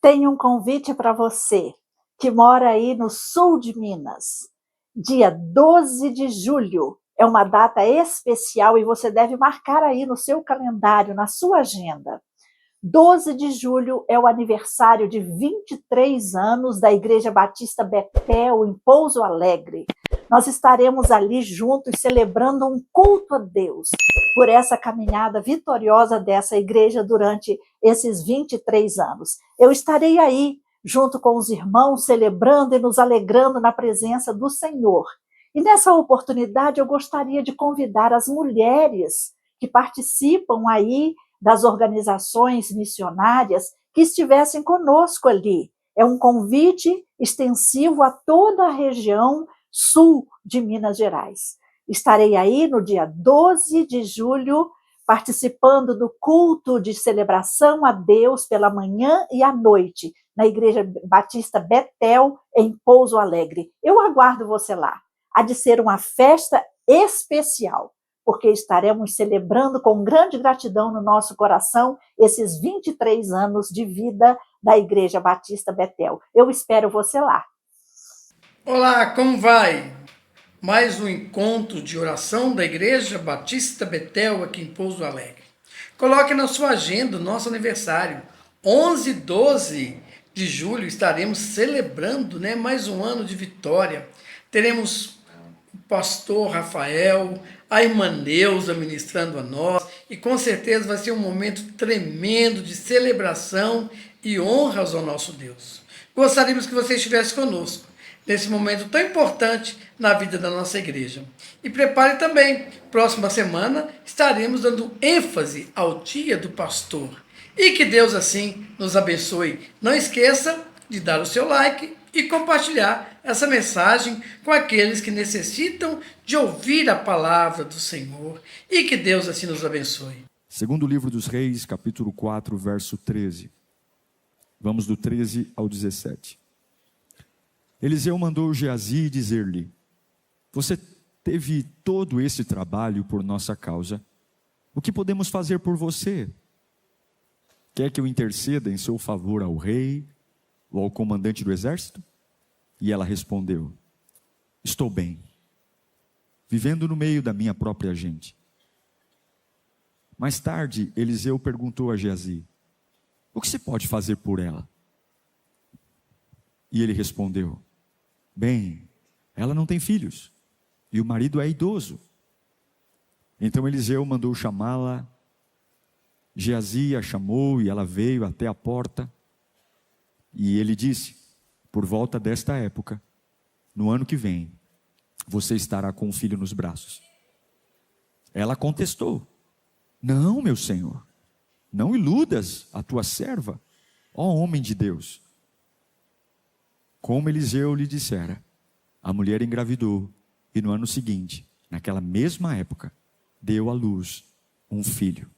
Tenho um convite para você que mora aí no sul de Minas. Dia 12 de julho é uma data especial e você deve marcar aí no seu calendário, na sua agenda. 12 de julho é o aniversário de 23 anos da Igreja Batista Betel, em Pouso Alegre. Nós estaremos ali juntos celebrando um culto a Deus por essa caminhada vitoriosa dessa igreja durante esses 23 anos. Eu estarei aí junto com os irmãos, celebrando e nos alegrando na presença do Senhor. E nessa oportunidade eu gostaria de convidar as mulheres que participam aí das organizações missionárias que estivessem conosco ali. É um convite extensivo a toda a região sul de Minas Gerais. Estarei aí no dia 12 de julho, participando do culto de celebração a Deus pela manhã e à noite, na Igreja Batista Betel, em Pouso Alegre. Eu aguardo você lá. Há de ser uma festa especial, porque estaremos celebrando com grande gratidão no nosso coração esses 23 anos de vida da Igreja Batista Betel. Eu espero você lá. Olá, como vai? Mais um encontro de oração da Igreja Batista Betel aqui em Pouso Alegre. Coloque na sua agenda o nosso aniversário. 11 e 12 de julho estaremos celebrando, mais um ano de vitória. Teremos o pastor Rafael, a irmã Neuza ministrando a nós, e com certeza vai ser um momento tremendo de celebração e honras ao nosso Deus. Gostaríamos que você estivesse conosco nesse momento tão importante na vida da nossa igreja. E prepare também, próxima semana estaremos dando ênfase ao Dia do Pastor. E que Deus assim nos abençoe. Não esqueça de dar o seu like e compartilhar essa mensagem com aqueles que necessitam de ouvir a palavra do Senhor. E que Deus assim nos abençoe. Segundo livro dos Reis, capítulo 4, verso 13. Vamos do 13 ao 17. Eliseu mandou Geazi dizer-lhe: você teve todo esse trabalho por nossa causa. O que podemos fazer por você? Quer que eu interceda em seu favor ao rei ou ao comandante do exército? E ela respondeu: estou bem, vivendo no meio da minha própria gente. Mais tarde, Eliseu perguntou a Geazi: o que se pode fazer por ela? E ele respondeu: bem, ela não tem filhos, e o marido é idoso. Então Eliseu mandou chamá-la. Geazi a chamou e ela veio até a porta. E ele disse: por volta desta época, no ano que vem, você estará com um filho nos braços. Ela contestou: não, meu senhor, não iludas a tua serva, ó homem de Deus. Como Eliseu lhe dissera, a mulher engravidou e no ano seguinte, naquela mesma época, deu à luz um filho.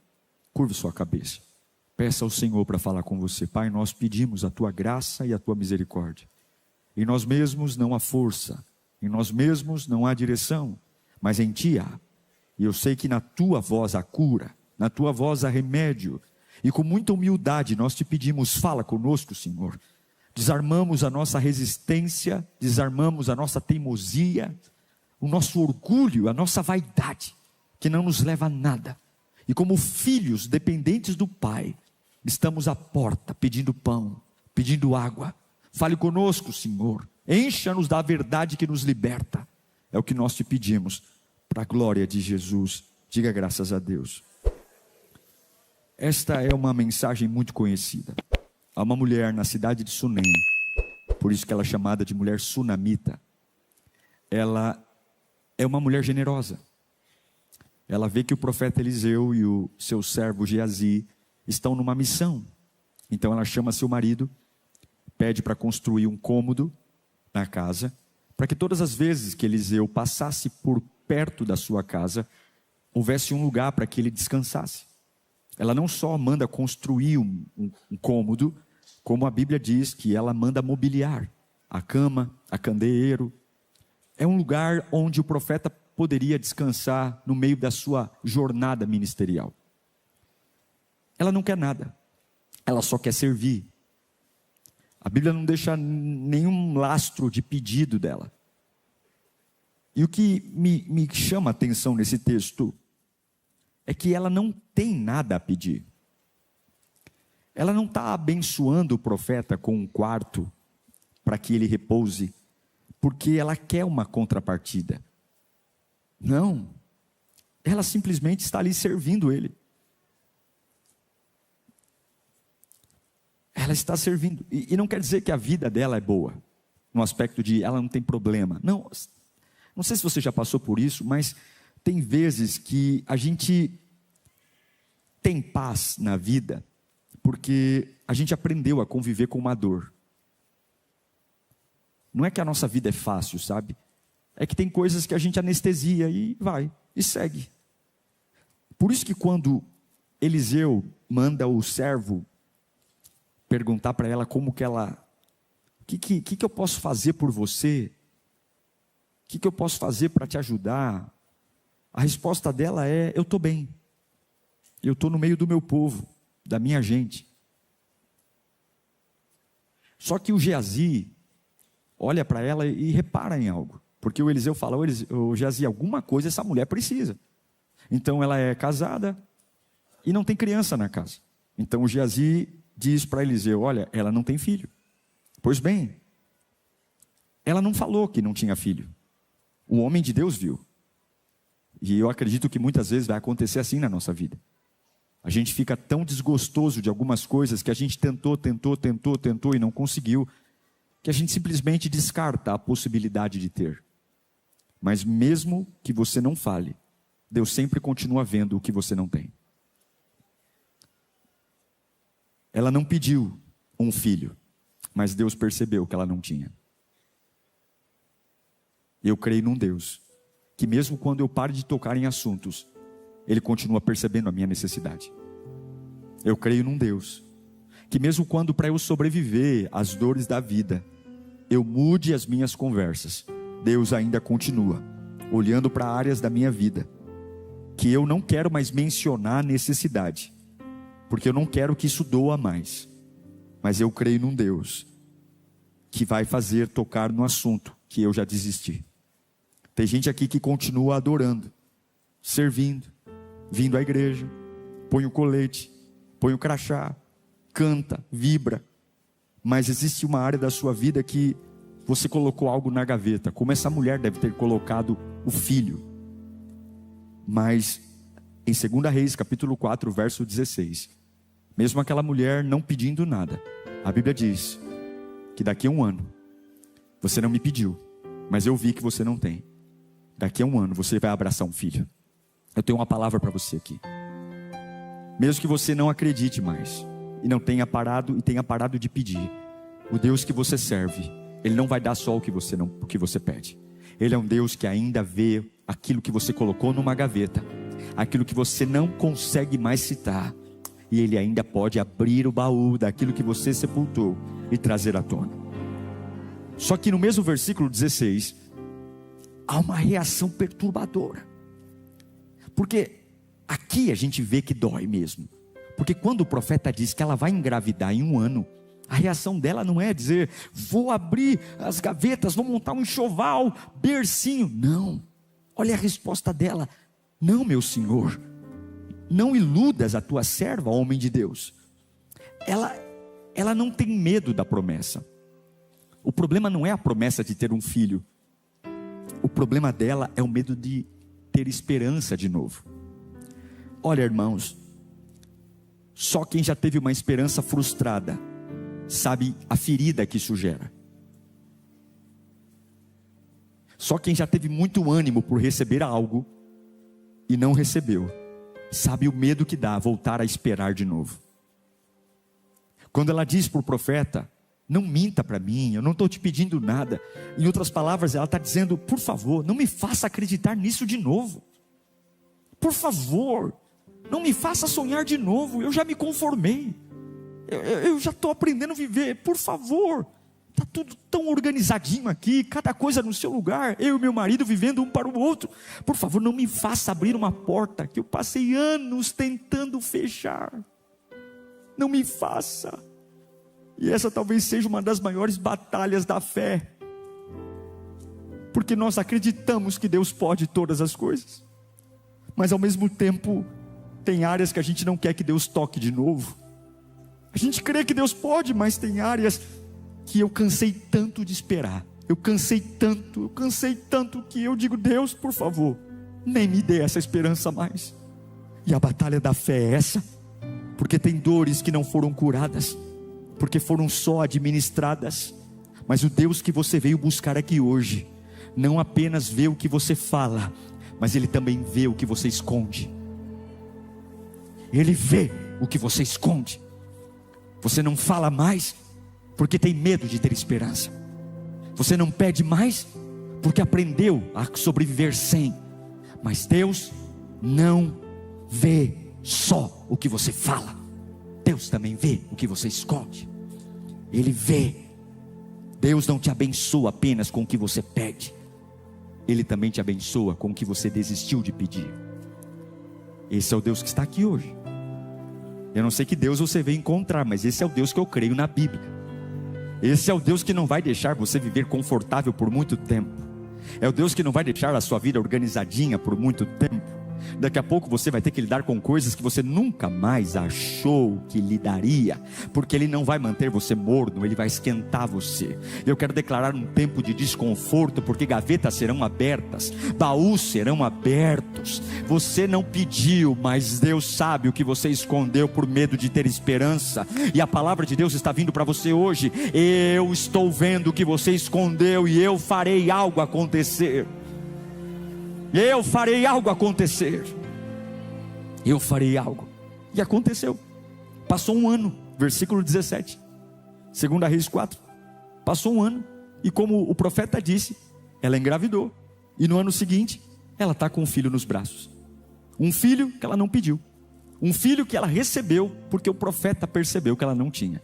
Curve sua cabeça. Peça ao Senhor para falar com você. Pai, nós pedimos a tua graça e a tua misericórdia. Em nós mesmos não há força, em nós mesmos não há direção, mas em ti há. E eu sei que na tua voz há cura, na tua voz há remédio. E com muita humildade nós te pedimos, fala conosco, Senhor. Desarmamos a nossa resistência, desarmamos a nossa teimosia, o nosso orgulho, a nossa vaidade, que não nos leva a nada. E como filhos dependentes do Pai, estamos à porta pedindo pão, pedindo água. Fale conosco, Senhor. Encha-nos da verdade que nos liberta. É o que nós te pedimos, para a glória de Jesus. Diga graças a Deus. Esta é uma mensagem muito conhecida. Há uma mulher na cidade de Sunem, por isso que ela é chamada de mulher sunamita. Ela é uma mulher generosa. Ela vê que o profeta Eliseu e o seu servo Geazi estão numa missão. Então ela chama seu marido, pede para construir um cômodo na casa, para que todas as vezes que Eliseu passasse por perto da sua casa, houvesse um lugar para que ele descansasse. Ela não só manda construir um cômodo, como a Bíblia diz que ela manda mobiliar a cama, a candeeiro. É um lugar onde o profeta poderia descansar no meio da sua jornada ministerial. Ela não quer nada, ela só quer servir. A Bíblia não deixa nenhum lastro de pedido dela. E o que me chama a atenção nesse texto é que ela não tem nada a pedir. Ela não está abençoando o profeta com um quarto para que ele repouse, porque ela quer uma contrapartida. Não. Ela simplesmente está ali servindo ele. Ela está servindo. E não quer dizer que a vida dela é boa, no aspecto de ela não tem problema. Não sei se você já passou por isso, mas tem vezes que a gente tem paz na vida, porque a gente aprendeu a conviver com uma dor. Não é que a nossa vida é fácil, sabe? É que tem coisas que a gente anestesia e vai, e segue. Por isso que quando Eliseu manda o servo perguntar para ela como que ela... O que eu posso fazer por você? O que eu posso fazer para te ajudar? A resposta dela é: eu estou bem. Eu estou no meio do meu povo, da minha gente. Só que o Geazi olha para ela e repara em algo. Porque o Eliseu fala: o Geazi, alguma coisa essa mulher precisa. Então ela é casada e não tem criança na casa. Então o Geazi diz para Eliseu: olha, ela não tem filho. Pois bem, ela não falou que não tinha filho. O homem de Deus viu. E eu acredito que muitas vezes vai acontecer assim na nossa vida. A gente fica tão desgostoso de algumas coisas que a gente tentou e não conseguiu, que a gente simplesmente descarta a possibilidade de ter. Mas mesmo que você não fale, Deus sempre continua vendo o que você não tem. Ela não pediu um filho, mas Deus percebeu que ela não tinha. Eu creio num Deus que mesmo quando eu paro de tocar em assuntos, Ele continua percebendo a minha necessidade. Eu creio num Deus que mesmo quando para eu sobreviver às dores da vida, eu mude as minhas conversas, Deus ainda continua olhando para áreas da minha vida que eu não quero mais mencionar a necessidade, porque eu não quero que isso doa mais. Mas eu creio num Deus que vai fazer tocar no assunto que eu já desisti. Tem gente aqui que continua adorando, servindo, vindo à igreja, põe o colete, põe o crachá, canta, vibra. Mas existe uma área da sua vida que você colocou algo na gaveta, como essa mulher deve ter colocado o filho. Mas em 2 Reis, capítulo 4, verso 16, mesmo aquela mulher não pedindo nada, a Bíblia diz que daqui a um ano, você não me pediu, mas eu vi que você não tem. Daqui a um ano você vai abraçar um filho. Eu tenho uma palavra para você aqui. Mesmo que você não acredite mais, e não tenha parado de pedir, o Deus que você serve, Ele não vai dar só o que você pede. Ele é um Deus que ainda vê aquilo que você colocou numa gaveta, aquilo que você não consegue mais citar, e Ele ainda pode abrir o baú daquilo que você sepultou e trazer à tona. Só que no mesmo versículo 16, há uma reação perturbadora. Porque aqui a gente vê que dói mesmo. Porque quando o profeta diz que ela vai engravidar em um ano, a reação dela não é dizer: vou abrir as gavetas, vou montar um enxoval, bercinho. Não. Olha a resposta dela: não, meu senhor, não iludas a tua serva, homem de Deus. Ela não tem medo da promessa. O problema não é a promessa de ter um filho. O problema dela é o medo de ter esperança de novo. Olha, irmãos, só quem já teve uma esperança frustrada sabe a ferida que isso gera. Só quem já teve muito ânimo por receber algo e não recebeu, sabe o medo que dá voltar a esperar de novo. Quando ela diz para o profeta: não minta para mim, eu não estou te pedindo nada. Em outras palavras, ela está dizendo: por favor, não me faça acreditar nisso de novo. Por favor, não me faça sonhar de novo, eu já me conformei. Eu já estou aprendendo a viver, por favor. Está tudo tão organizadinho aqui, cada coisa no seu lugar, eu e meu marido vivendo um para o outro. Por favor, não me faça abrir uma porta que eu passei anos tentando fechar. Não me faça. E essa talvez seja uma das maiores batalhas da fé, porque nós acreditamos que Deus pode todas as coisas, mas ao mesmo tempo tem áreas que a gente não quer que Deus toque de novo. A gente crê que Deus pode, mas tem áreas que eu cansei tanto de esperar, eu cansei tanto que eu digo: Deus, por favor, nem me dê essa esperança mais. E a batalha da fé é essa, porque tem dores que não foram curadas, porque foram só administradas. Mas o Deus que você veio buscar aqui hoje não apenas vê o que você fala, mas Ele também vê o que você esconde. Ele vê o que você esconde. Você não fala mais porque tem medo de ter esperança. Você não pede mais porque aprendeu a sobreviver sem. Mas Deus não vê só o que você fala, Deus também vê o que você esconde. Ele vê. Deus não te abençoa apenas com o que você pede, Ele também te abençoa com o que você desistiu de pedir. Esse é o Deus que está aqui hoje. Eu não sei que Deus você veio encontrar, mas esse é o Deus que eu creio na Bíblia. Esse é o Deus que não vai deixar você viver confortável por muito tempo. É o Deus que não vai deixar a sua vida organizadinha por muito tempo. Daqui a pouco você vai ter que lidar com coisas que você nunca mais achou que lidaria, porque Ele não vai manter você morno, Ele vai esquentar você. Eu quero declarar um tempo de desconforto, porque gavetas serão abertas, baús serão abertos. Você não pediu, mas Deus sabe o que você escondeu por medo de ter esperança. E a palavra de Deus está vindo para você hoje: eu estou vendo o que você escondeu e eu farei algo acontecer. Eu farei algo acontecer. Eu farei algo. E aconteceu. Passou um ano, versículo 17, 2 Reis 4. Passou um ano, e como o profeta disse, ela engravidou. E no ano seguinte, ela está com um filho nos braços. Um filho que ela não pediu. Um filho que ela recebeu porque o profeta percebeu que ela não tinha.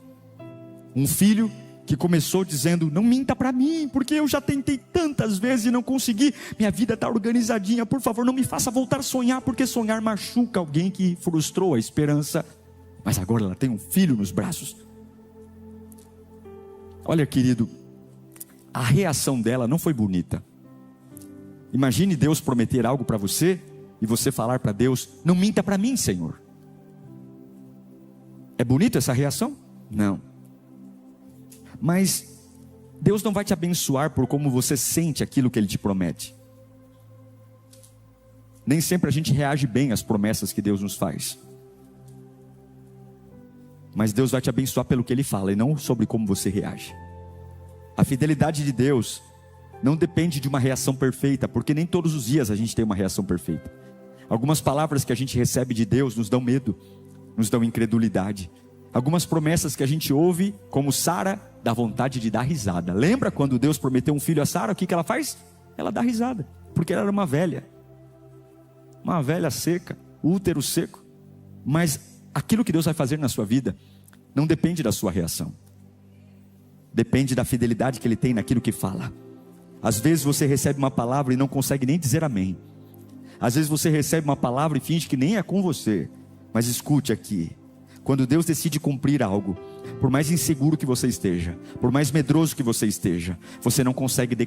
Um filho que começou dizendo: não minta para mim, porque eu já tentei tantas vezes e não consegui. Minha vida está organizadinha, por favor não me faça voltar a sonhar, porque sonhar machuca alguém que frustrou a esperança. Mas agora ela tem um filho nos braços. Olha, querido, a reação dela não foi bonita. Imagine Deus prometer algo para você e você falar para Deus: não minta para mim, Senhor. É bonita essa reação? Não. Mas Deus não vai te abençoar por como você sente aquilo que Ele te promete. Nem sempre a gente reage bem às promessas que Deus nos faz. Mas Deus vai te abençoar pelo que Ele fala e não sobre como você reage. A fidelidade de Deus não depende de uma reação perfeita, porque nem todos os dias a gente tem uma reação perfeita. Algumas palavras que a gente recebe de Deus nos dão medo, nos dão incredulidade. Algumas promessas que a gente ouve, como Sara, dá vontade de dar risada. Lembra quando Deus prometeu um filho a Sara? O que ela faz? Ela dá risada, porque ela era uma velha seca, útero seco. Mas aquilo que Deus vai fazer na sua vida não depende da sua reação, depende da fidelidade que Ele tem naquilo que fala. Às vezes você recebe uma palavra e não consegue nem dizer amém. Às vezes você recebe uma palavra e finge que nem é com você. Mas escute aqui: quando Deus decide cumprir algo, por mais inseguro que você esteja, por mais medroso que você esteja, você não consegue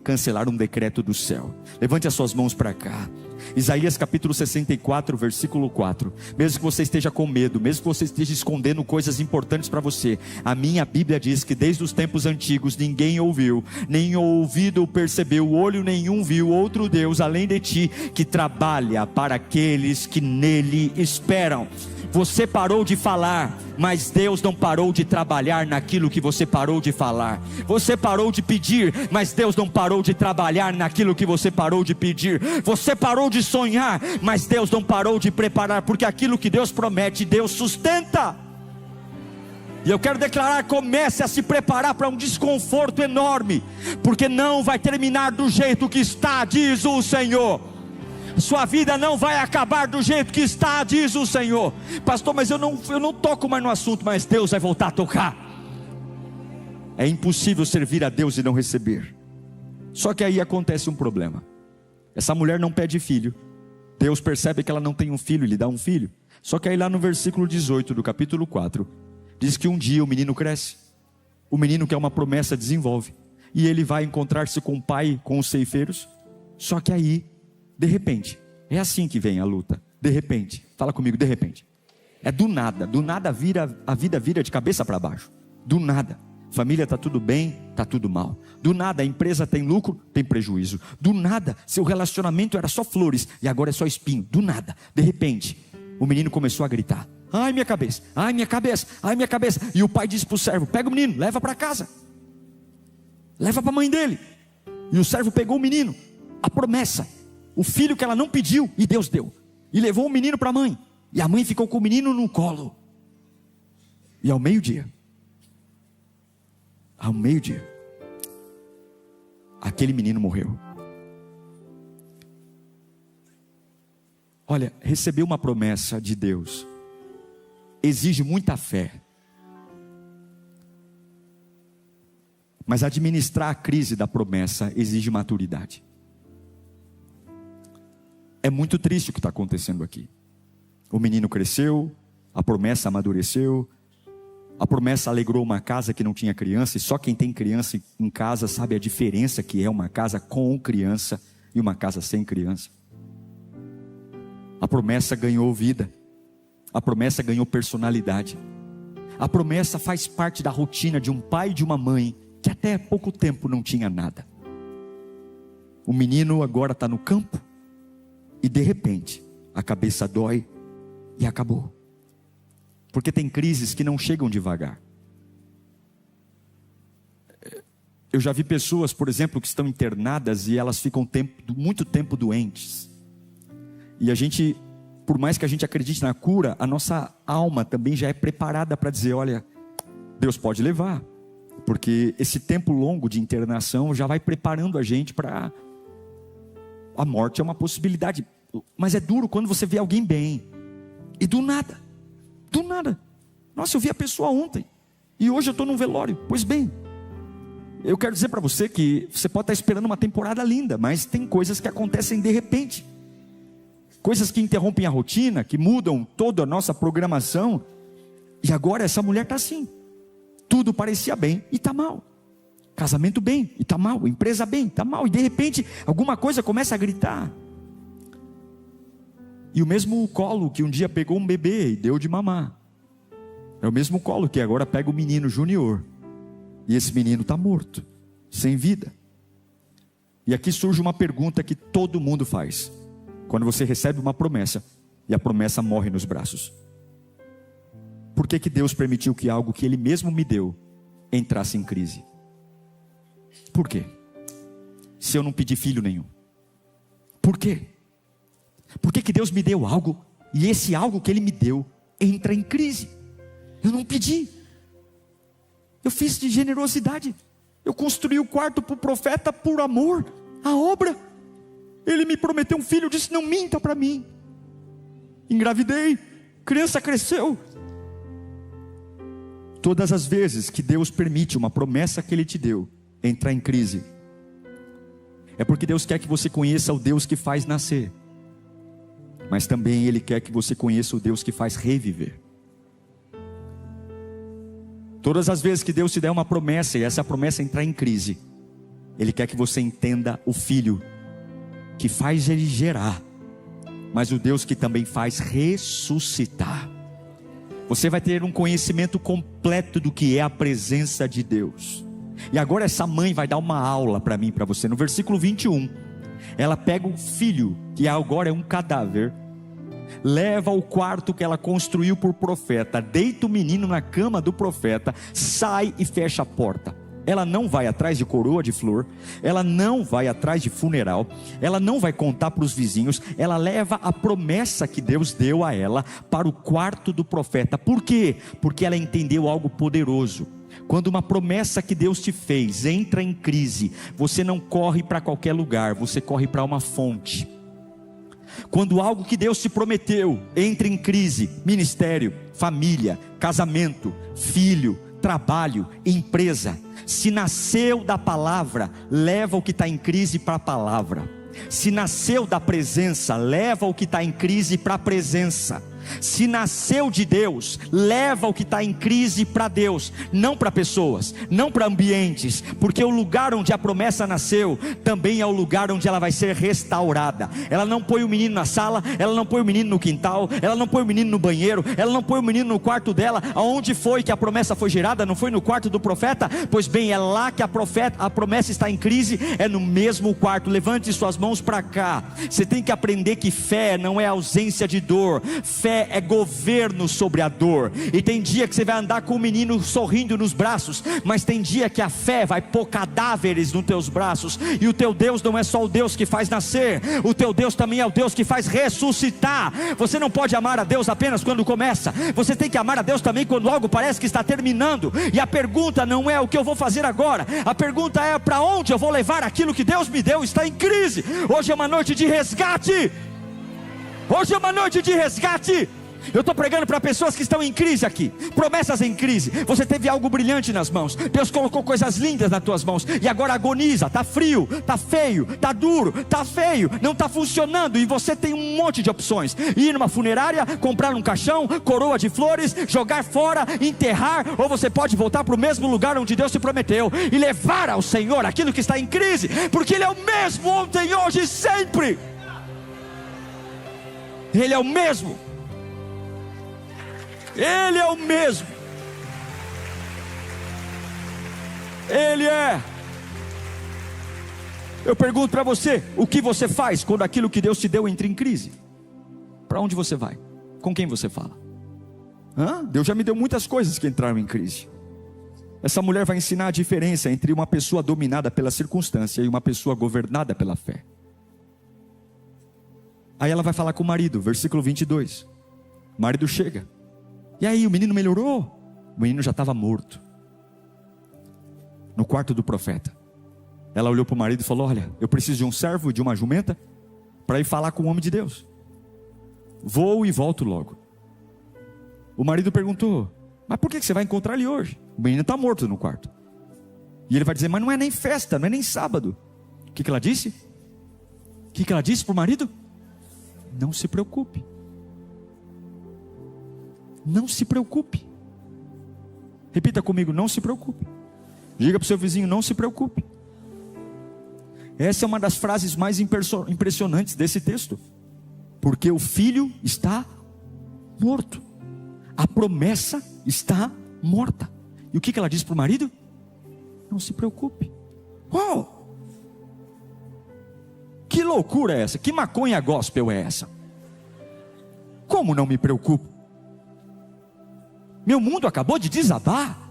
cancelar um decreto do céu. Levante as suas mãos para cá. Isaías capítulo 64, versículo 4. Mesmo que você esteja com medo, mesmo que você esteja escondendo coisas importantes para você, a minha Bíblia diz que desde os tempos antigos ninguém ouviu, nem ouvido percebeu, olho nenhum viu outro Deus além de ti, que trabalha para aqueles que nele esperam. Você parou de falar, mas Deus não parou de trabalhar naquilo que você parou de falar. Você parou de pedir, mas Deus não parou de trabalhar naquilo que você parou de pedir. Você parou de sonhar, mas Deus não parou de preparar, porque aquilo que Deus promete, Deus sustenta. E eu quero declarar: comece a se preparar para um desconforto enorme, porque não vai terminar do jeito que está, diz o Senhor. Sua vida não vai acabar do jeito que está, diz o Senhor. Pastor, mas eu não toco mais no assunto, mas Deus vai voltar a tocar. É impossível servir a Deus e não receber. Só que aí acontece um problema. Essa mulher não pede filho. Deus percebe que ela não tem um filho e lhe dá um filho. Só que aí lá no versículo 18 do capítulo 4, diz que um dia o menino cresce. O menino quer uma promessa, desenvolve. E ele vai encontrar-se com o pai, com os ceifeiros. Só que aí, de repente, é assim que vem a luta. De repente, fala comigo, de repente. É do nada a vida vira de cabeça para baixo. Do nada. Família está tudo bem, está tudo mal. Do nada a empresa tem lucro, tem prejuízo. Do nada seu relacionamento era só flores e agora é só espinho. Do nada, de repente, o menino começou a gritar: ai minha cabeça, ai minha cabeça, ai minha cabeça. E o pai disse para o servo: pega o menino, leva para casa, leva para a mãe dele. E o servo pegou o menino, a promessa, o filho que ela não pediu e Deus deu, e levou o menino para a mãe. E a mãe ficou com o menino no colo. E ao meio-dia, aquele menino morreu. Olha, receber uma promessa de Deus exige muita fé. Mas administrar a crise da promessa exige maturidade. É muito triste o que está acontecendo aqui. O menino cresceu, a promessa amadureceu, a promessa alegrou uma casa que não tinha criança, e só quem tem criança em casa sabe a diferença que é uma casa com criança e uma casa sem criança. A promessa ganhou vida, a promessa ganhou personalidade, a promessa faz parte da rotina de um pai e de uma mãe que até pouco tempo não tinha nada. O menino agora está no campo e de repente a cabeça dói e acabou. Porque tem crises que não chegam devagar. Eu já vi pessoas, por exemplo, que estão internadas e elas ficam muito tempo doentes. E a gente, por mais que a gente acredite na cura, a nossa alma também já é preparada para dizer: olha, Deus pode levar. Porque esse tempo longo de internação já vai preparando a gente para... A morte é uma possibilidade. Mas é duro quando você vê alguém bem. E do nada. Nossa, eu vi a pessoa ontem e hoje eu estou num velório. Pois bem, eu quero dizer para você que você pode estar esperando uma temporada linda, mas tem coisas que acontecem de repente, coisas que interrompem a rotina, que mudam toda a nossa programação. E agora essa mulher está assim. Tudo parecia bem e está mal. Casamento bem e está mal. Empresa bem, está mal. E de repente alguma coisa começa a gritar. E o mesmo colo que um dia pegou um bebê e deu de mamar, é o mesmo colo que agora pega o menino júnior. E esse menino está morto, sem vida. E aqui surge uma pergunta que todo mundo faz quando você recebe uma promessa e a promessa morre nos braços: por que Deus permitiu que algo que Ele mesmo me deu entrasse em crise? Por quê? Se eu não pedi filho nenhum, por quê? Por que Deus me deu algo e esse algo que Ele me deu entra em crise? Eu não pedi, eu fiz de generosidade, eu construí o quarto para o profeta por amor à obra. Ele me prometeu um filho, disse: não minta para mim. Engravidei, criança cresceu. Todas as vezes que Deus permite uma promessa que Ele te deu entrar em crise, é porque Deus quer que você conheça o Deus que faz nascer, mas também Ele quer que você conheça o Deus que faz reviver. Todas as vezes que Deus te der uma promessa e essa promessa entrar em crise, Ele quer que você entenda o Filho que faz Ele gerar, mas o Deus que também faz ressuscitar. Você vai ter um conhecimento completo do que é a presença de Deus. E agora essa mãe vai dar uma aula para mim e para você. No versículo 21, ela pega o filho, que agora é um cadáver, leva ao quarto que ela construiu por profeta, deita o menino na cama do profeta, sai e fecha a porta. Ela não vai atrás de coroa de flor, ela não vai atrás de funeral, ela não vai contar para os vizinhos, ela leva a promessa que Deus deu a ela para o quarto do profeta. Por quê? Porque ela entendeu algo poderoso. Quando uma promessa que Deus te fez entra em crise, você não corre para qualquer lugar, você corre para uma fonte. Quando algo que Deus te prometeu entra em crise, ministério, família, casamento, filho, trabalho, empresa, se nasceu da palavra, leva o que está em crise para a palavra. Se nasceu da presença, leva o que está em crise para a presença. Se nasceu de Deus, leva o que está em crise para Deus, não para pessoas, não para ambientes, porque o lugar onde a promessa nasceu também é o lugar onde ela vai ser restaurada. Ela não põe o menino na sala, ela não põe o menino no quintal, ela não põe o menino no banheiro, ela não põe o menino no quarto dela. Aonde foi que a promessa foi gerada? Não foi no quarto do profeta? Pois bem, é lá que a promessa está em crise, é no mesmo quarto. Levante suas mãos para cá. Você tem que aprender que fé não é ausência de dor, fé é governo sobre a dor. E tem dia que você vai andar com o menino sorrindo nos braços, mas tem dia que a fé vai pôr cadáveres nos teus braços. E o teu Deus não é só o Deus que faz nascer, o teu Deus também é o Deus que faz ressuscitar. Você não pode amar a Deus apenas quando começa, você tem que amar a Deus também quando algo parece que está terminando. E a pergunta não é o que eu vou fazer agora, a pergunta é para onde eu vou levar aquilo que Deus me deu. Está em crise. Hoje é uma noite de resgate. Hoje é uma noite de resgate. Eu estou pregando para pessoas que estão em crise aqui, promessas em crise. Você teve algo brilhante nas mãos, Deus colocou coisas lindas nas tuas mãos, e agora agoniza, está frio, está feio, está duro, está feio, não está funcionando. E você tem um monte de opções: ir numa funerária, comprar um caixão, coroa de flores, jogar fora, enterrar. Ou você pode voltar para o mesmo lugar onde Deus te prometeu e levar ao Senhor aquilo que está em crise, porque Ele é o mesmo ontem, hoje e sempre. Ele é o mesmo. Ele é o mesmo. Ele é. Eu pergunto para você: o que você faz quando aquilo que Deus te deu entra em crise? Para onde você vai? Com quem você fala? Deus já me deu muitas coisas que entraram em crise. Essa mulher vai ensinar a diferença entre uma pessoa dominada pela circunstância e uma pessoa governada pela fé. Aí ela vai falar com o marido, versículo 22. O marido chega: e aí, o menino melhorou? O menino já estava morto, no quarto do profeta. Ela olhou para o marido e falou: olha, eu preciso de um servo e de uma jumenta para ir falar com o homem de Deus. Vou e volto logo. O marido perguntou: mas por que você vai encontrar ele hoje? O menino está morto no quarto. E ele vai dizer: mas não é nem festa, não é nem sábado. O que ela disse? O que ela disse para o marido? Não se preocupe. Não se preocupe. Repita comigo: não se preocupe. Diga para o seu vizinho: não se preocupe. Essa é uma das frases mais impressionantes desse texto. Porque o filho está morto, a promessa está morta. E o que ela diz para o marido? Não se preocupe. Uau! Que loucura é essa? Que maconha gospel é essa? Como não me preocupo? Meu mundo acabou de desabar,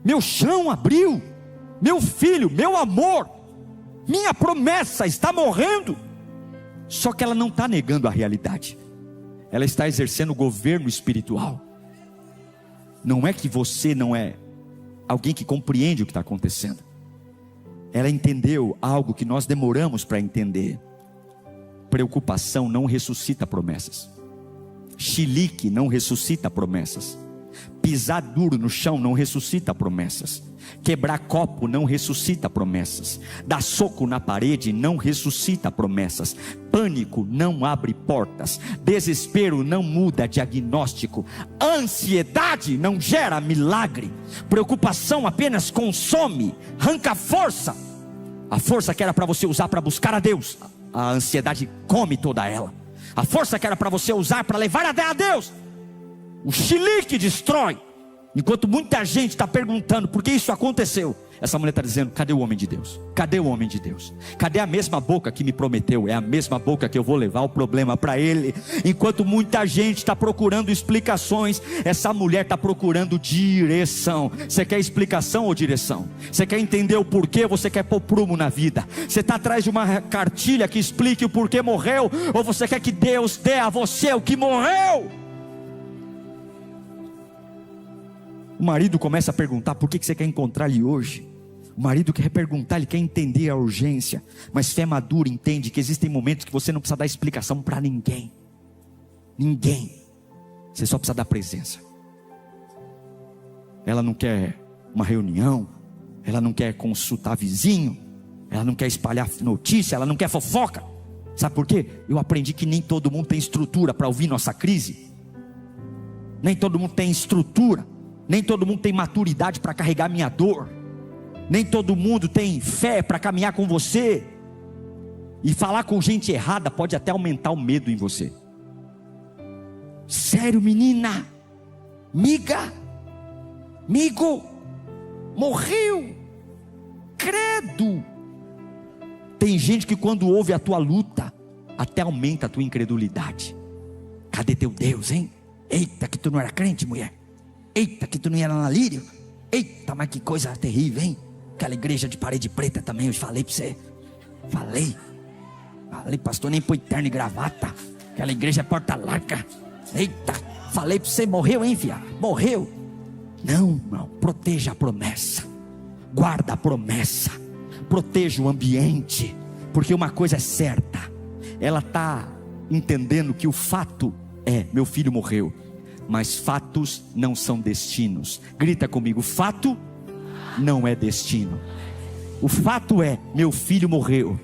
meu chão abriu, meu filho, meu amor, minha promessa está morrendo. Só que ela não está negando a realidade, ela está exercendo governo espiritual. Não é que você não é alguém que compreende o que está acontecendo. Ela entendeu algo que nós demoramos para entender. Preocupação não ressuscita promessas. Chilique não ressuscita promessas. Pisar duro no chão não ressuscita promessas. Quebrar copo não ressuscita promessas. Dar soco na parede não ressuscita promessas. Pânico não abre portas. Desespero não muda diagnóstico. Ansiedade não gera milagre. Preocupação apenas consome, arranca força. A força que era para você usar para buscar a Deus, a ansiedade come toda ela. A força que era para você usar para levar até a Deus, o chilique destrói. Enquanto muita gente está perguntando por que isso aconteceu, essa mulher está dizendo: cadê o homem de Deus? Cadê o homem de Deus? Cadê a mesma boca que me prometeu? É a mesma boca que eu vou levar o problema para ele. Enquanto muita gente está procurando explicações, essa mulher está procurando direção. Você quer explicação ou direção? Você quer entender o porquê? Você quer pôr prumo na vida? Você está atrás de uma cartilha que explique o porquê morreu? Ou você quer que Deus dê a você o que morreu? O marido começa a perguntar: por que você quer encontrar ele hoje? O marido quer perguntar, ele quer entender a urgência. Mas fé madura entende que existem momentos que você não precisa dar explicação para ninguém. Ninguém. Você só precisa dar presença. Ela não quer uma reunião, ela não quer consultar vizinho, ela não quer espalhar notícia, ela não quer fofoca. Sabe por quê? Eu aprendi que nem todo mundo tem estrutura para ouvir nossa crise. nem todo mundo tem estrutura, nem todo mundo tem maturidade para carregar minha dor, nem todo mundo tem fé para caminhar com você. E falar com gente errada pode até aumentar o medo em você. Sério, menina, amigo, morreu, credo. Tem gente que quando ouve a tua luta, até aumenta a tua incredulidade. Cadê teu Deus, hein? Eita, que tu não era crente, mulher. Eita, que tu não era na Lírio. Eita, mas que coisa terrível, hein? Aquela igreja de parede preta também, eu falei pra você. Falei, pastor, nem põe terno e gravata. Aquela igreja é porta larga. Eita, falei pra você, morreu, hein, filha? Morreu. Não, proteja a promessa. Guarda a promessa. Proteja o ambiente. Porque uma coisa é certa. Ela está entendendo que o fato é, meu filho morreu. Mas fatos não são destinos. Grita comigo, fato não é destino. O fato é, meu filho morreu.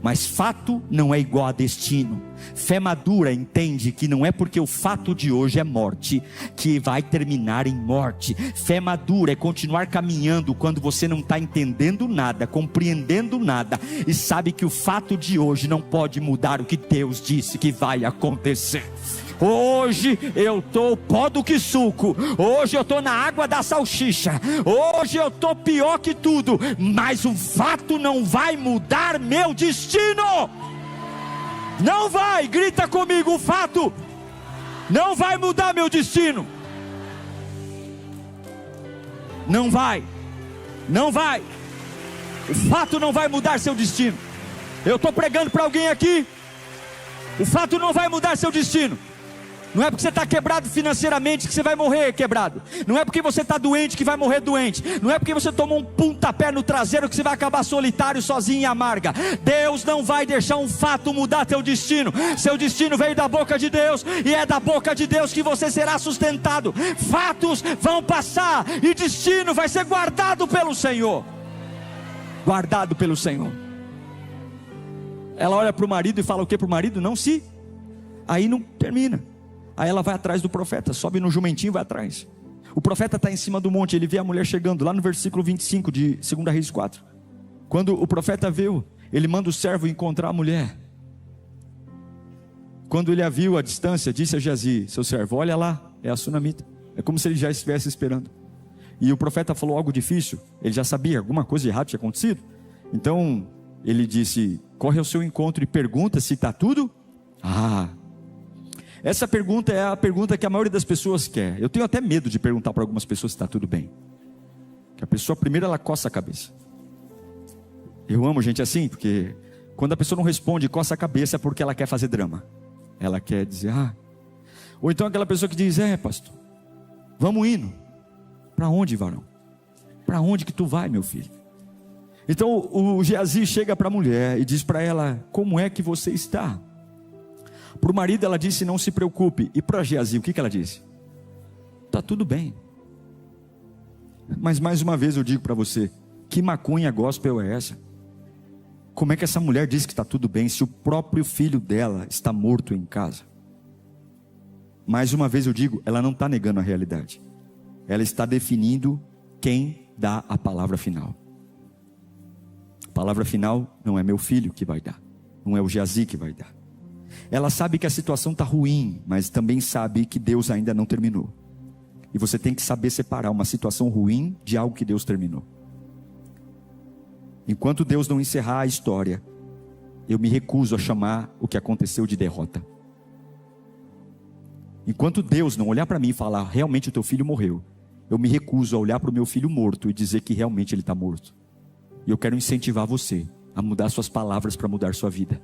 Mas fato não é igual a destino. Fé madura entende que não é porque o fato de hoje é morte que vai terminar em morte. Fé madura é continuar caminhando quando você não está entendendo nada, compreendendo nada, e sabe que o fato de hoje não pode mudar o que Deus disse que vai acontecer. Hoje eu estou pó do que suco. Hoje eu estou na água da salsicha. Hoje eu estou pior que tudo. Mas o fato não vai mudar meu destino. Não vai, grita comigo, o fato não vai mudar meu destino. Não vai. O fato não vai mudar seu destino. Eu estou pregando para alguém aqui. O fato não vai mudar seu destino. Não é porque você está quebrado financeiramente que você vai morrer quebrado. Não é porque você está doente que vai morrer doente. Não é porque você tomou um pontapé no traseiro que você vai acabar solitário, sozinho e amarga. Deus não vai deixar um fato mudar teu destino. Seu destino veio da boca de Deus, e é da boca de Deus que você será sustentado. Fatos vão passar e destino vai ser guardado pelo Senhor. Guardado pelo Senhor. Ela olha para o marido e fala o que para o marido? Não se. Aí não termina. Aí ela vai atrás do profeta, sobe no jumentinho e vai atrás. O profeta está em cima do monte, ele vê a mulher chegando, lá no versículo 25 de 2 Reis 4. Quando o profeta viu, ele manda o servo encontrar a mulher. Quando ele a viu à distância, disse a Geazi, seu servo, olha lá, é a sunamita. É como se ele já estivesse esperando. E o profeta falou algo difícil, ele já sabia, alguma coisa errada tinha acontecido. Então ele disse, corre ao seu encontro e pergunta se está tudo. Essa pergunta é a pergunta que a maioria das pessoas quer. Eu tenho até medo de perguntar para algumas pessoas se está tudo bem. Que a pessoa primeiro ela coça a cabeça. Eu amo gente assim, porque quando a pessoa não responde, coça a cabeça é porque ela quer fazer drama. Ela quer dizer, Ou então aquela pessoa que diz, pastor, vamos indo. Para onde, varão? Para onde que tu vai, meu filho? Então o Geazi chega para a mulher e diz para ela, como é que você está? Para o marido ela disse, não se preocupe. E para Geazi, o que ela disse? Está tudo bem. Mas mais uma vez eu digo para você, que maconha gospel é essa? Como é que essa mulher diz que está tudo bem, se o próprio filho dela está morto em casa? Mais uma vez eu digo, ela não está negando a realidade. Ela está definindo quem dá a palavra final. A palavra final não é meu filho que vai dar, não é o Geazi que vai dar. Ela sabe que a situação está ruim, mas também sabe que Deus ainda não terminou. E você tem que saber separar uma situação ruim de algo que Deus terminou. Enquanto Deus não encerrar a história, eu me recuso a chamar o que aconteceu de derrota. Enquanto Deus não olhar para mim e falar, realmente o teu filho morreu, eu me recuso a olhar para o meu filho morto e dizer que realmente ele está morto. E eu quero incentivar você a mudar suas palavras para mudar sua vida.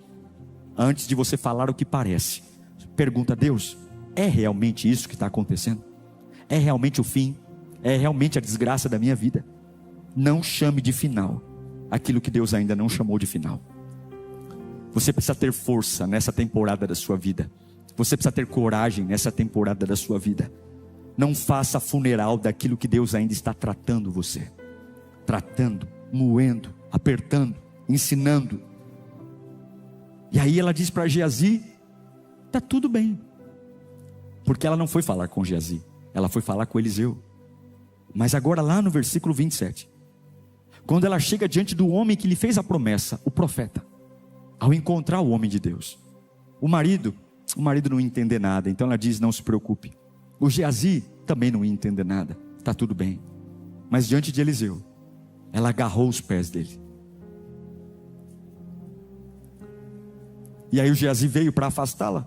Antes de você falar o que parece, pergunta a Deus, é realmente isso que está acontecendo? É realmente o fim? É realmente a desgraça da minha vida? Não chame de final aquilo que Deus ainda não chamou de final. Você precisa ter força nessa temporada da sua vida. Você precisa ter coragem nessa temporada da sua vida. Não faça funeral daquilo que Deus ainda está tratando você. Tratando, moendo, apertando, ensinando. E aí ela diz para Geazi, está tudo bem. Porque ela não foi falar com Geazi. Ela foi falar com Eliseu. Mas agora lá no versículo 27, quando ela chega diante do homem que lhe fez a promessa, o profeta, ao encontrar o homem de Deus, o marido não ia entender nada, então ela diz: não se preocupe. O Geazi também não ia entender nada, está tudo bem. Mas diante de Eliseu, ela agarrou os pés dele. E aí o Geazi veio para afastá-la,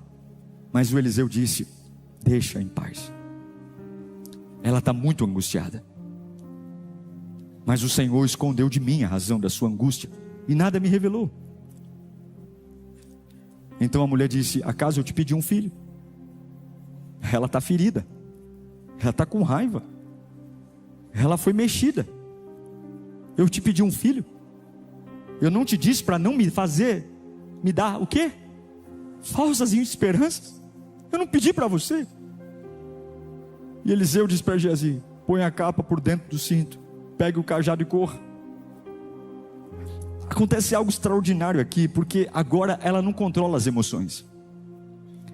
mas o Eliseu disse: deixa em paz. Ela está muito angustiada, mas o Senhor escondeu de mim a razão da sua angústia e nada me revelou. Então a mulher disse: acaso eu te pedi um filho? Ela está ferida, ela está com raiva, ela foi mexida. Eu te pedi um filho? Eu não te disse para não me dar o quê? Falsas esperanças? Eu não pedi para você. E Eliseu diz para Geazi: põe a capa por dentro do cinto, pegue o cajado e corra. Acontece algo extraordinário aqui, porque agora ela não controla as emoções.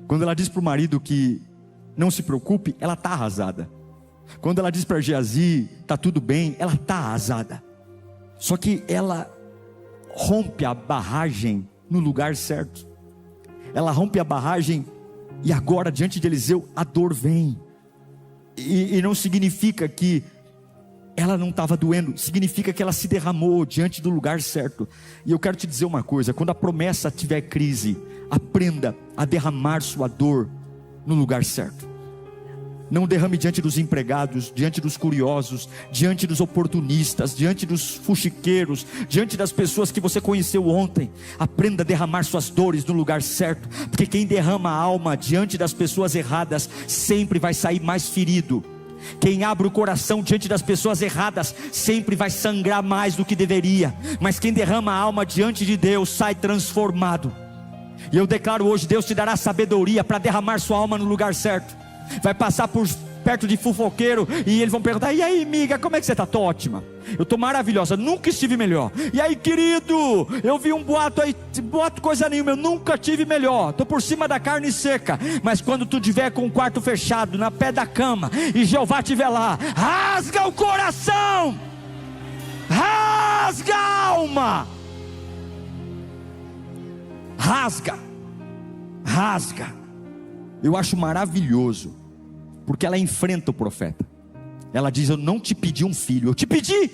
Quando ela diz para o marido que não se preocupe, ela está arrasada. Quando ela diz para Geazi: está tudo bem, ela está arrasada. Só que ela rompe a barragem no lugar certo. Ela rompe a barragem e agora diante de Eliseu a dor vem. E não significa que ela não estava doendo, significa que ela se derramou diante do lugar certo. E eu quero te dizer uma coisa: quando a promessa tiver crise, aprenda a derramar sua dor no lugar certo. Não derrame diante dos empregados, diante dos curiosos, diante dos oportunistas, diante dos fuxiqueiros, diante das pessoas que você conheceu ontem. Aprenda a derramar suas dores no lugar certo, porque quem derrama a alma diante das pessoas erradas sempre vai sair mais ferido. Quem abre o coração diante das pessoas erradas sempre vai sangrar mais do que deveria, mas quem derrama a alma diante de Deus sai transformado. E eu declaro hoje: Deus te dará sabedoria para derramar sua alma no lugar certo. Vai passar por perto de fofoqueiro e eles vão perguntar: e aí, amiga, como é que você está? Estou ótima, eu estou maravilhosa, nunca estive melhor. E aí, querido, eu vi um boato aí, boato coisa nenhuma, eu nunca tive melhor, estou por cima da carne seca. Mas quando tu estiver com o quarto fechado, na pé da cama, e Jeová estiver lá, rasga o coração, rasga a alma, rasga. Eu acho maravilhoso, porque ela enfrenta o profeta. Ela diz: eu não te pedi um filho, eu te pedi.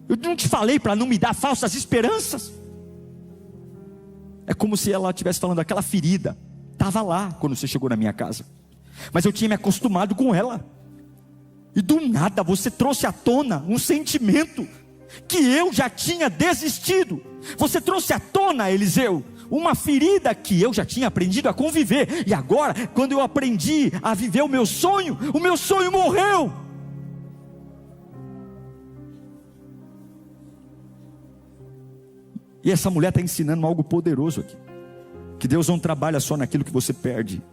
Eu não te falei para não me dar falsas esperanças. É como se ela estivesse falando: aquela ferida estava lá quando você chegou na minha casa, mas eu tinha me acostumado com ela. E do nada você trouxe à tona um sentimento que eu já tinha desistido. Você trouxe à tona, Eliseu, uma ferida que eu já tinha aprendido a conviver. E agora, quando eu aprendi a viver o meu sonho morreu. E essa mulher está ensinando algo poderoso aqui: que Deus não trabalha só naquilo que você perde,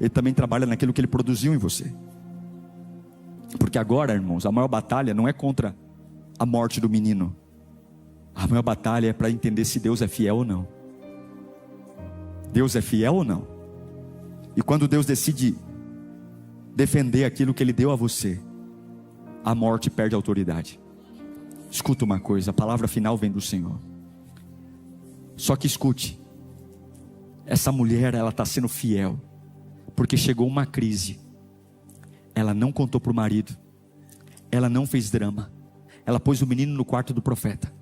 Ele também trabalha naquilo que Ele produziu em você. Porque agora, irmãos, a maior batalha não é contra a morte do menino. A maior batalha é para entender se Deus é fiel ou não. Deus é fiel ou não? E quando Deus decide defender aquilo que Ele deu a você, a morte perde autoridade. Escuta uma coisa: a palavra final vem do Senhor. Só que escute, essa mulher, ela está sendo fiel, porque chegou uma crise. Ela não contou para o marido, ela não fez drama, ela pôs o menino no quarto do profeta,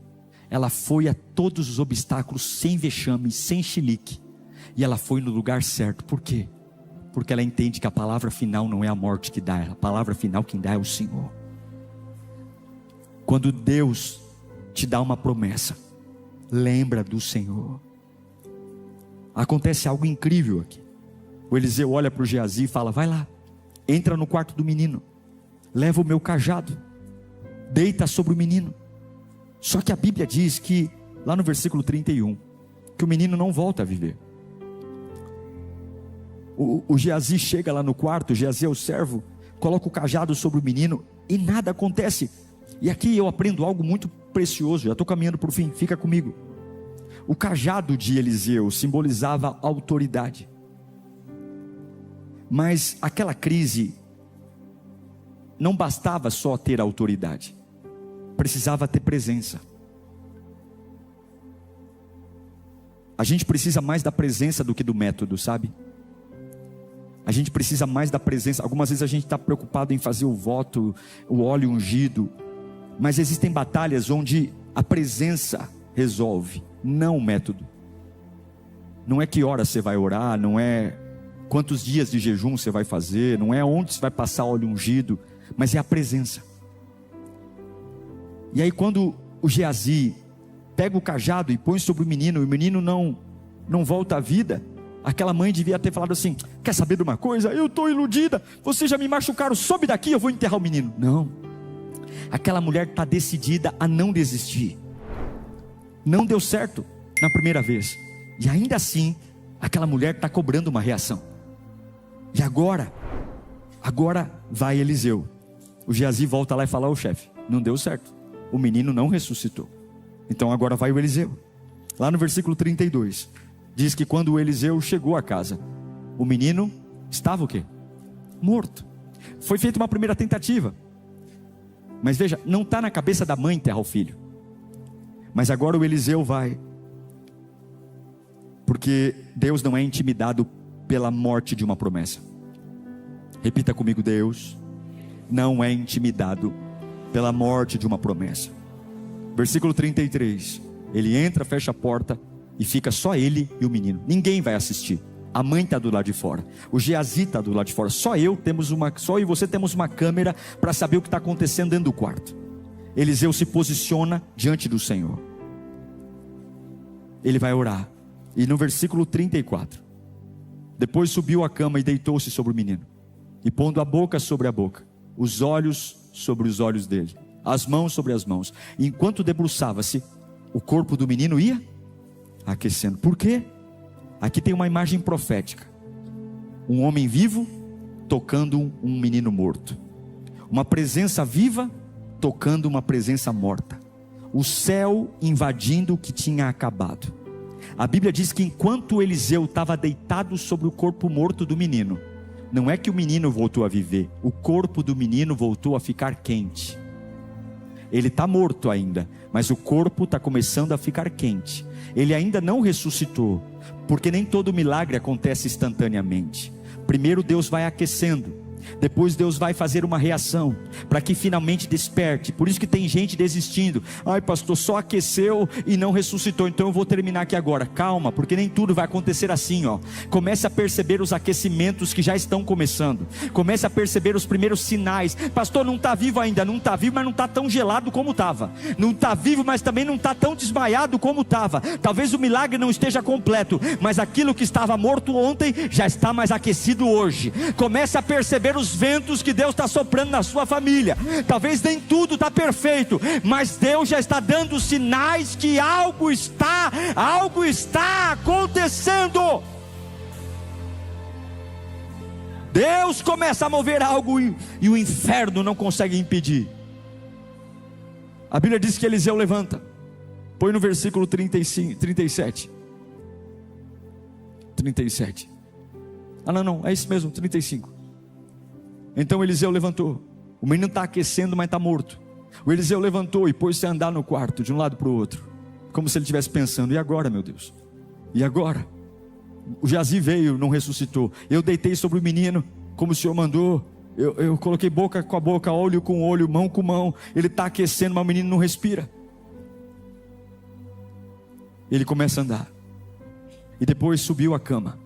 ela foi a todos os obstáculos, sem vexame, sem chilique. E ela foi no lugar certo. Por quê? Porque ela entende que a palavra final não é a morte que dá, a palavra final quem dá é o Senhor. Quando Deus te dá uma promessa, lembra do Senhor. Acontece algo incrível aqui. O Eliseu olha para o Geazi e fala: vai lá, entra no quarto do menino, leva o meu cajado, deita sobre o menino. Só que a Bíblia diz que, lá no versículo 31, que o menino não volta a viver. O Geazi chega lá no quarto, o Geazi é o servo, coloca o cajado sobre o menino e nada acontece. E aqui eu aprendo algo muito precioso, já estou caminhando para o fim, fica comigo. O cajado de Eliseu simbolizava autoridade. Mas aquela crise não bastava só ter autoridade, precisava ter presença. A gente precisa mais da presença do que do método, sabe? A gente precisa mais da presença. Algumas vezes a gente está preocupado em fazer o voto, o óleo ungido, mas existem batalhas onde a presença resolve, não o método. Não é que hora você vai orar, não é quantos dias de jejum você vai fazer, não é onde você vai passar óleo ungido, mas é a presença. E aí quando o Geazi pega o cajado e põe sobre o menino não volta à vida, aquela mãe devia ter falado assim: quer saber de uma coisa? Eu estou iludida, vocês já me machucaram, sobe daqui, eu vou enterrar o menino. Não, aquela mulher está decidida a não desistir. Não deu certo na primeira vez, e ainda assim aquela mulher está cobrando uma reação. E agora vai Eliseu. O Geazi volta lá e fala: ô chefe, não deu certo, o menino não ressuscitou. Então agora vai o Eliseu. Lá no versículo 32 diz que quando o Eliseu chegou à casa, o menino estava o quê? Morto. Foi feita uma primeira tentativa, mas veja, não está na cabeça da mãe enterrar o filho. Mas agora o Eliseu vai, porque Deus não é intimidado pela morte de uma promessa. Repita comigo: Deus não é intimidado pela morte de uma promessa. Versículo 33, ele entra, fecha a porta e fica só ele e o menino. Ninguém vai assistir. A mãe está do lado de fora, o Geazi está do lado de fora. Só eu e você temos uma câmera para saber o que está acontecendo dentro do quarto. Eliseu se posiciona diante do Senhor. Ele vai orar. E no versículo 34, depois subiu à cama e deitou-se sobre o menino, e pondo a boca sobre a boca, os olhos sobre os olhos dele, as mãos sobre as mãos, e enquanto debruçava-se, o corpo do menino ia aquecendo. Por quê? Aqui tem uma imagem profética: um homem vivo tocando um menino morto, uma presença viva tocando uma presença morta, o céu invadindo o que tinha acabado. A Bíblia diz que enquanto Eliseu estava deitado sobre o corpo morto do menino, não é que o menino voltou a viver, o corpo do menino voltou a ficar quente. Ele está morto ainda, mas o corpo está começando a ficar quente. Ele ainda não ressuscitou, porque nem todo milagre acontece instantaneamente. Primeiro Deus vai aquecendo, depois Deus vai fazer uma reação, para que finalmente desperte. Por isso que tem gente desistindo: ai pastor, só aqueceu e não ressuscitou, então eu vou terminar aqui agora. Calma, porque nem tudo vai acontecer assim, ó. Comece a perceber os aquecimentos que já estão começando. Comece a perceber os primeiros sinais. Pastor, não está vivo ainda. Não está vivo, mas não está tão gelado como estava. Não está vivo, mas também não está tão desmaiado como estava. Talvez o milagre não esteja completo, mas aquilo que estava morto ontem já está mais aquecido hoje. Comece a perceber os ventos que Deus está soprando na sua família. Talvez nem tudo está perfeito, mas Deus já está dando sinais que algo está acontecendo. Deus começa a mover algo e o inferno não consegue impedir. A Bíblia diz que Eliseu levanta. Põe no versículo 37. Não, é isso mesmo, 35. Então Eliseu levantou. O menino está aquecendo, mas está morto. O Eliseu levantou e pôs-se a andar no quarto, de um lado para o outro, como se ele estivesse pensando: e agora, meu Deus? E agora? O Geazi veio, não ressuscitou. Eu deitei sobre o menino, como o Senhor mandou. Eu coloquei boca com a boca, olho com olho, mão com mão. Ele está aquecendo, mas o menino não respira. Ele começa a andar. E depois subiu à cama.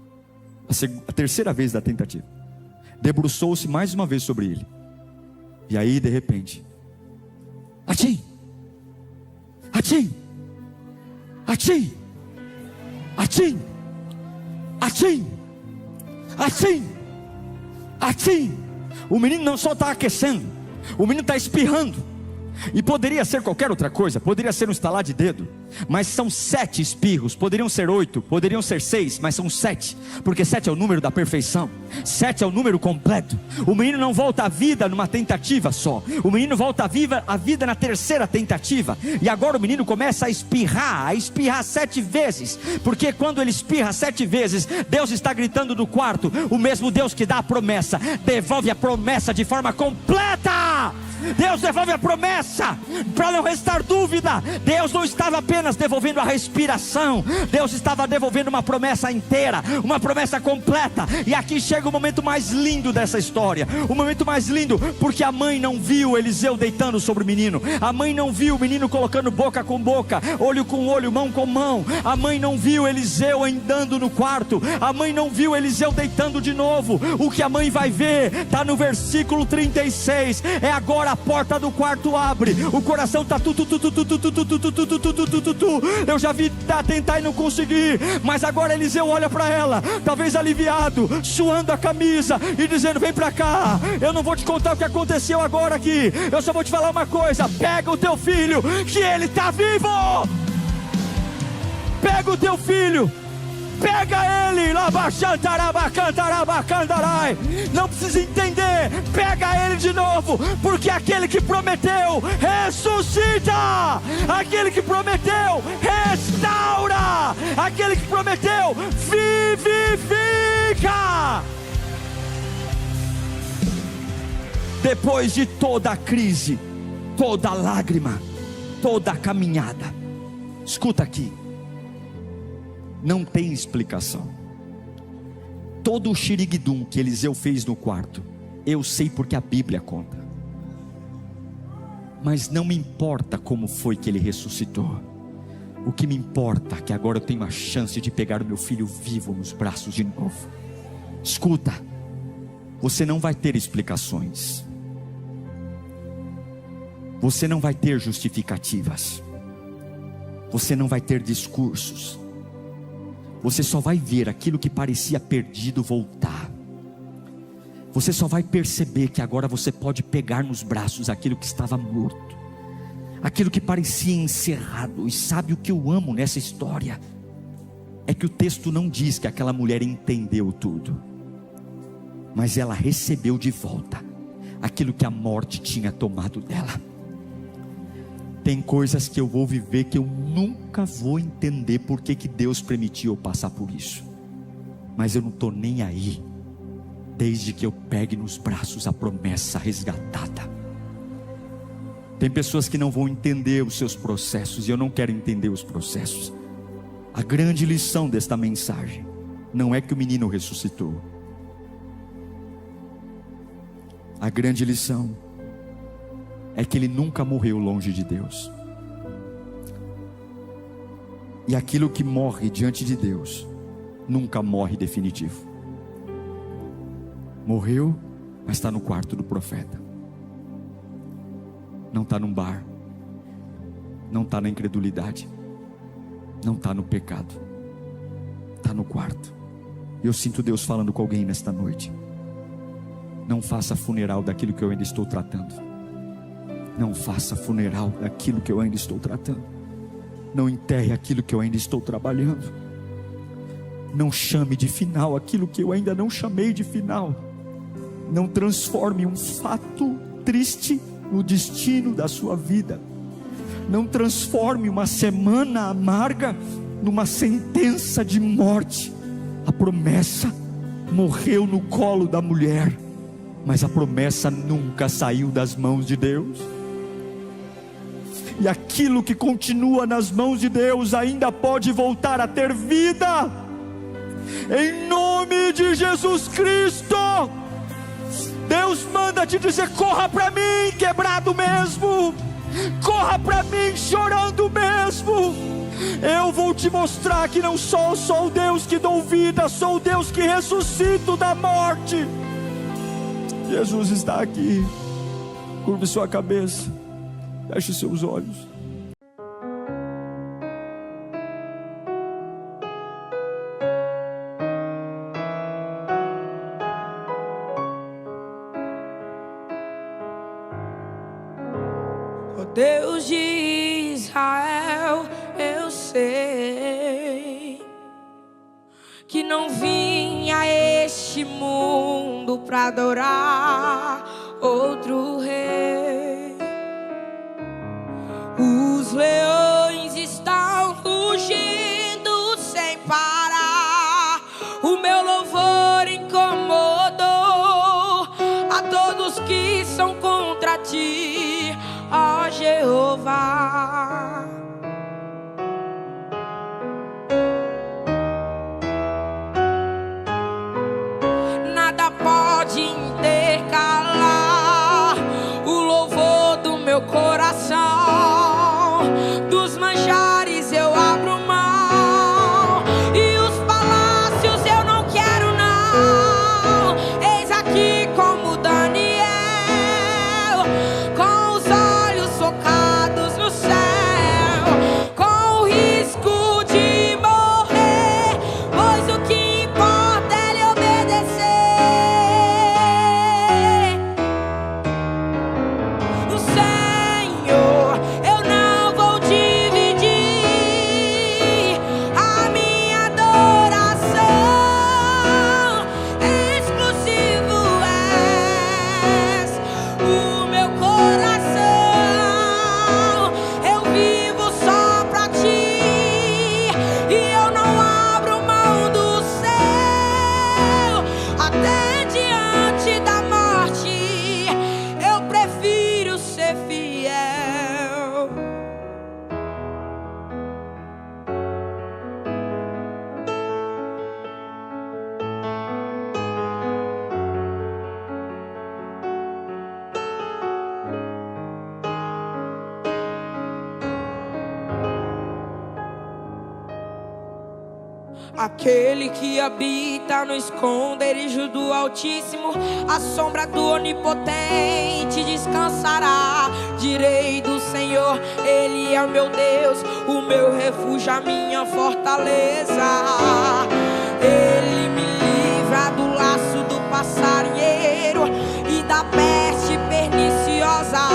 A terceira vez da tentativa. Debruçou-se mais uma vez sobre ele. E aí de repente, Achim! Achim! Achim! Achim! Achim! Achim! Achim! O menino não só está aquecendo, o menino está espirrando. E poderia ser qualquer outra coisa, poderia ser um estalar de dedo, mas são 7 espirros, poderiam ser 8, poderiam ser 6, mas são 7, porque 7 é o número da perfeição, 7 é o número completo. O menino não volta à vida numa tentativa só, o menino volta à vida na terceira tentativa, e agora o menino começa a espirrar 7 vezes, porque quando ele espirra 7 vezes, Deus está gritando do quarto, o mesmo Deus que dá a promessa, devolve a promessa de forma completa. Deus devolve a promessa, para não restar dúvida. Deus não estava apenas devolvendo a respiração, Deus estava devolvendo uma promessa inteira, uma promessa completa. E aqui chega o momento mais lindo dessa história, o momento mais lindo, porque a mãe não viu Eliseu deitando sobre o menino, a mãe não viu o menino colocando boca com boca, olho com olho, mão com mão, a mãe não viu Eliseu andando no quarto, a mãe não viu Eliseu deitando de novo. O que a mãe vai ver, está no versículo 36, é agora a porta do quarto abre, o coração está eu já vi tentar e não conseguir, mas agora Eliseu olha para ela, talvez aliviado, suando a camisa e dizendo: vem para cá, eu não vou te contar o que aconteceu agora aqui, eu só vou te falar uma coisa, pega o teu filho, que ele está vivo, pega o teu filho, pega ele, não precisa entender, pega ele de novo, porque aquele que prometeu ressuscita, aquele que prometeu restaura, aquele que prometeu vivifica. Depois de toda a crise, toda a lágrima, toda a caminhada, escuta aqui, não tem explicação. Todo o xiriguidum que Eliseu fez no quarto, eu sei porque a Bíblia conta. Mas não me importa como foi que ele ressuscitou. O que me importa é que agora eu tenho a chance de pegar o meu filho vivo nos braços de novo. Escuta, você não vai ter explicações, você não vai ter justificativas, você não vai ter discursos. Você só vai ver aquilo que parecia perdido voltar. Você só vai perceber que agora você pode pegar nos braços aquilo que estava morto, aquilo que parecia encerrado. E sabe o que eu amo nessa história? É que o texto não diz que aquela mulher entendeu tudo, mas ela recebeu de volta aquilo que a morte tinha tomado dela. Tem coisas que eu vou viver que eu nunca vou entender porque que Deus permitiu eu passar por isso, mas eu não estou nem aí, desde que eu pegue nos braços a promessa resgatada. Tem pessoas que não vão entender os seus processos, e eu não quero entender os processos. A grande lição desta mensagem não é que o menino ressuscitou. A grande lição é que ele nunca morreu longe de Deus. E aquilo que morre diante de Deus nunca morre definitivo. Morreu, mas está no quarto do profeta. Não está num bar, não está na incredulidade, não está no pecado, está no quarto. E eu sinto Deus falando com alguém nesta noite: não faça funeral daquilo que eu ainda estou tratando. Não faça funeral daquilo que eu ainda estou tratando. Não enterre aquilo que eu ainda estou trabalhando. Não chame de final aquilo que eu ainda não chamei de final. Não transforme um fato triste no destino da sua vida. Não transforme uma semana amarga numa sentença de morte. A promessa morreu no colo da mulher, mas a promessa nunca saiu das mãos de Deus. E aquilo que continua nas mãos de Deus ainda pode voltar a ter vida. Em nome de Jesus Cristo, Deus manda te dizer: corra para mim quebrado mesmo, corra para mim chorando mesmo. Eu vou te mostrar que não sou só o Deus que dou vida, sou o Deus que ressuscito da morte. Jesus está aqui. Curve sua cabeça, feche seus olhos. Deus de Israel, eu sei que não vim a este mundo pra adorar outro rei. Os leões estão rugindo sem parar. O meu louvor incomodou a todos que são contra ti, ó Jeová. Nada pode intercalar o louvor do meu coração. Dos manjares eu abro mão e os palácios eu não quero não. Eis aqui como Daniel, com os olhos focados no céu, com o risco de morrer, pois o que importa é lhe obedecer. O Senhor, eu não vou dividir a minha adoração. Exclusivo és o meu coração. Eu vivo só pra ti e eu não abro mão do céu. Até diante da morte eu prefiro ser fiel. Aquele que habita no esconderijo do Altíssimo, à sombra do Onipotente descansará. Direi do Senhor, Ele é o meu Deus, o meu refúgio, a minha fortaleza. Ele me livra do laço do passarinheiro e da peste perniciosa.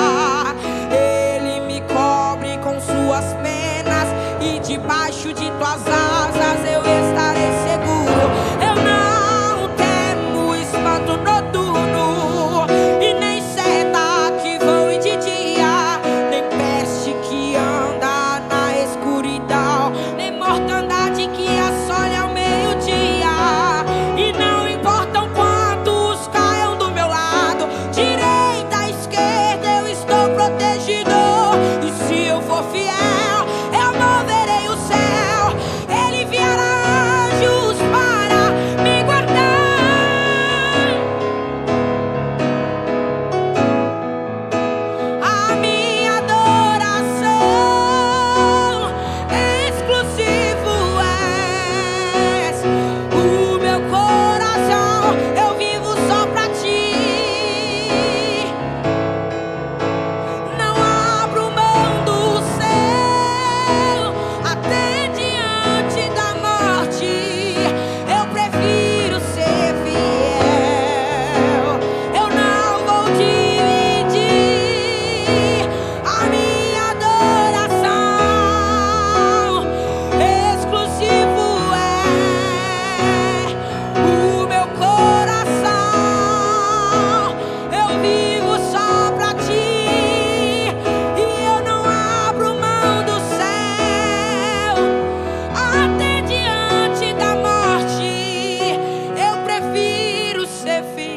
Ele me cobre com suas penas e debaixo de tuas asas eu estarei seguro. Eu não temo espanto noturno e nem seta que voe de dia, nem peste que anda na escuridão, nem mortandade que assole ao meio-dia. E não importam quantos caiam do meu lado, direita, esquerda, eu estou protegido. E se eu for fiel, eu moverei o céu. Ele enviará anjos para me guardar. A minha adoração exclusivo és o meu coração. Eu vivo só pra ti, não abro mão do céu. Até diante da morte eu prefiro ser fiel. Eu não vou dividir a minha adoração. Exclusivo é o meu coração. Eu vivo só pra ti e eu não abro mão do céu. Até diante da morte eu prefiro ser fiel.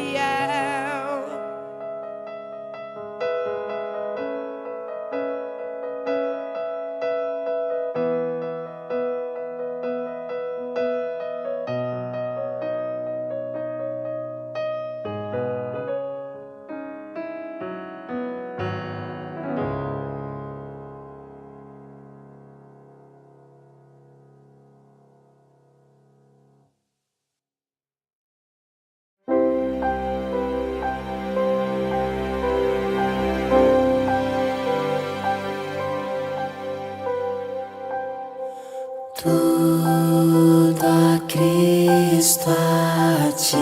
Tudo a Cristo, a ti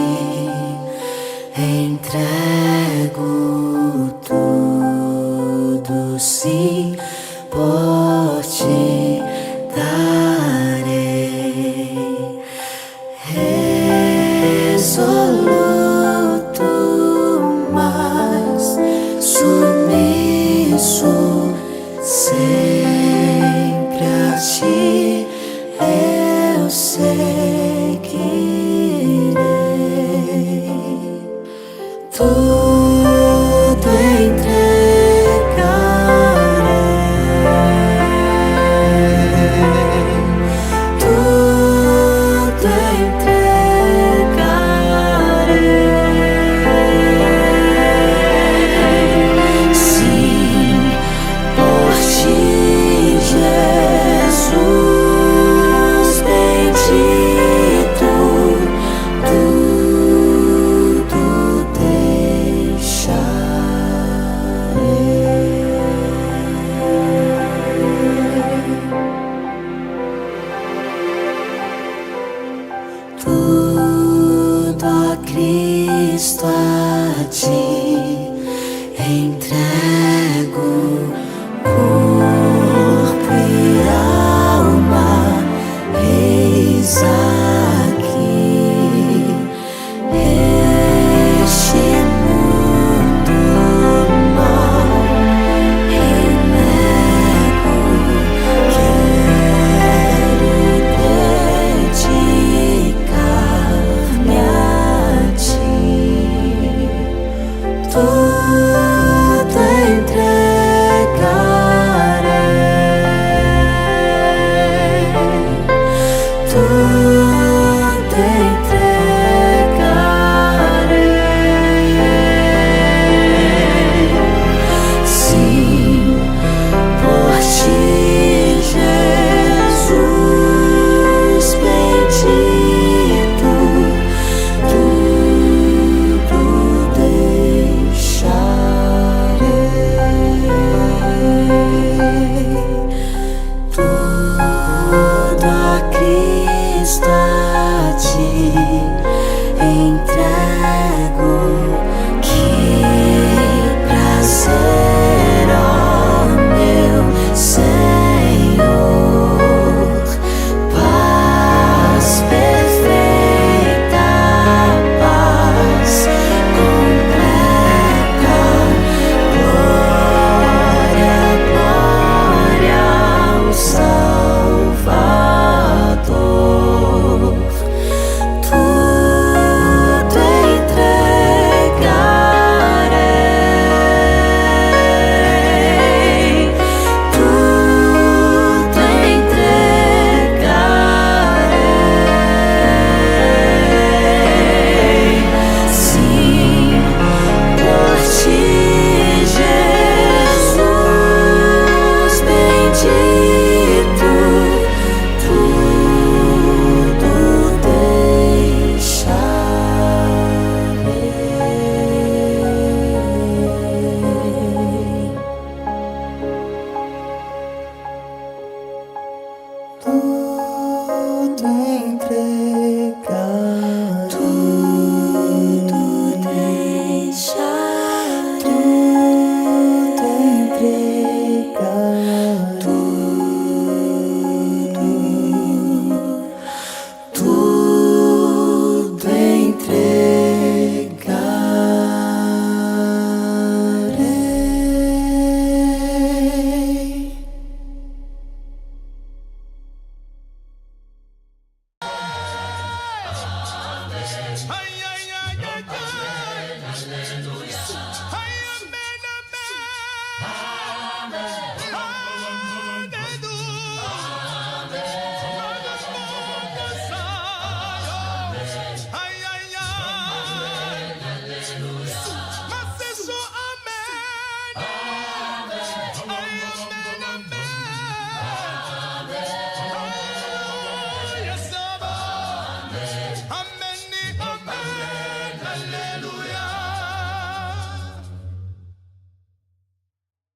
entrego tudo, sim. tudo entregarei. Sim, por ti, Jesus bendito, tudo deixarei. Tudo a Cristo a ti entrego. Que prazer, ó meu Senhor, paz perfeita, paz completa, glória, glória ao Salvador. Tudo entregarei, tudo entregarei. Sim, por ti, Jesus bendito, tudo deixarei.